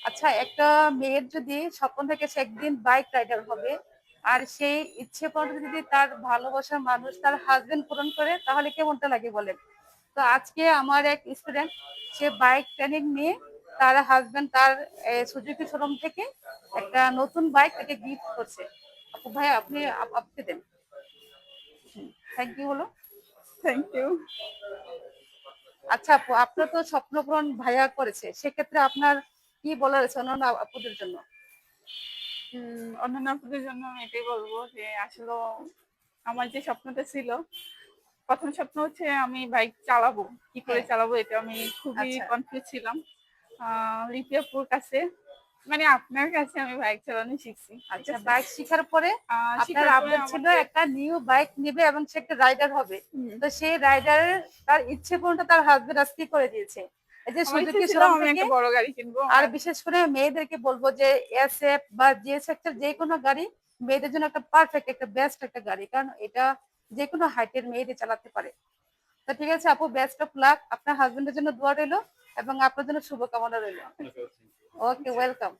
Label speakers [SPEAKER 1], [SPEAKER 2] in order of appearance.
[SPEAKER 1] আচ্ছা, একটা মেয়ের যদি স্বপ্ন থাকে সে একদিন বাইক রাইডার হবে, আর সেই ইচ্ছে পূরণ যদি তার ভালোবাসার মানুষ তার হাজবেন্ড পূরণ করে, তাহলে কেমনটা লাগে বলেন? তো আজকে আমার এক স্টুডেন্ট, সে বাইক ট্রেনিং নিয়ে তার হাজবেন্ড তার সুজুকি শোরুম থেকে একটা নতুন বাইক তাকে গিফট করছে। আপু ভাই, আপনি আপনি দেন। থ্যাংক ইউ হলো।
[SPEAKER 2] Thank you.
[SPEAKER 1] আচ্ছা আপু, আপনার তো স্বপ্ন পূরণ ভাইয়া করেছে, সেক্ষেত্রে আপনার কি বলার আছে অন্যান্য আপুদের জন্য?
[SPEAKER 2] অন্যান্য আপুদের জন্য আমি এটাই বলবো যে আসলে আমার যে স্বপ্নটা ছিল, প্রথম স্বপ্ন হচ্ছে আমি বাইক চালাবো, কি করে
[SPEAKER 1] হ্যাঁ।
[SPEAKER 2] চালাবো এটা আমি খুবই
[SPEAKER 1] আচ্ছা।
[SPEAKER 2] কনফিউজ ছিলাম। লিপিয়াপুর কাছে, মানে আপনার কাছে আমি বাইক চালানো শিখছি, ঠিক
[SPEAKER 1] আচ্ছা,
[SPEAKER 2] আছে।
[SPEAKER 1] বাইক শিখার পরে আপনার
[SPEAKER 2] শিখার পরে
[SPEAKER 1] আবদার ছিল
[SPEAKER 2] আমাকে
[SPEAKER 1] একটা নিউ বাইক নেবে এবং সে একটা রাইডার হবে।
[SPEAKER 2] হুম,
[SPEAKER 1] তো সেই রাইডারের তার ইচ্ছে পূরণটা তার হাজবেন্ড আজকে করে দিয়েছে, এই যে
[SPEAKER 2] আমার ইচ্ছা
[SPEAKER 1] সুজুকি
[SPEAKER 2] ছিল
[SPEAKER 1] শোরুম
[SPEAKER 2] আমি
[SPEAKER 1] থেকে।
[SPEAKER 2] একটা বড় গাড়ি কিনবো।
[SPEAKER 1] আর
[SPEAKER 2] আমার
[SPEAKER 1] বিশেষ করে মেয়েদেরকে বলবো যে এসএফ বা জিএস সেক্টর যে কোনো গাড়ি মেয়েদের জন্য একটা পারফেক্ট, একটা বেস্ট একটা গাড়ি, কারণ এটা যে কোনো হাইটের মেয়েদের চালাতে পারে। তো ঠিক আছে আপু, বেস্ট অফ লাক, আপনার হাজবেন্ডের জন্য দোয়া রইলো এবং আপনার জন্য শুভকামনা রইলো। ওকে, ওয়েলকাম।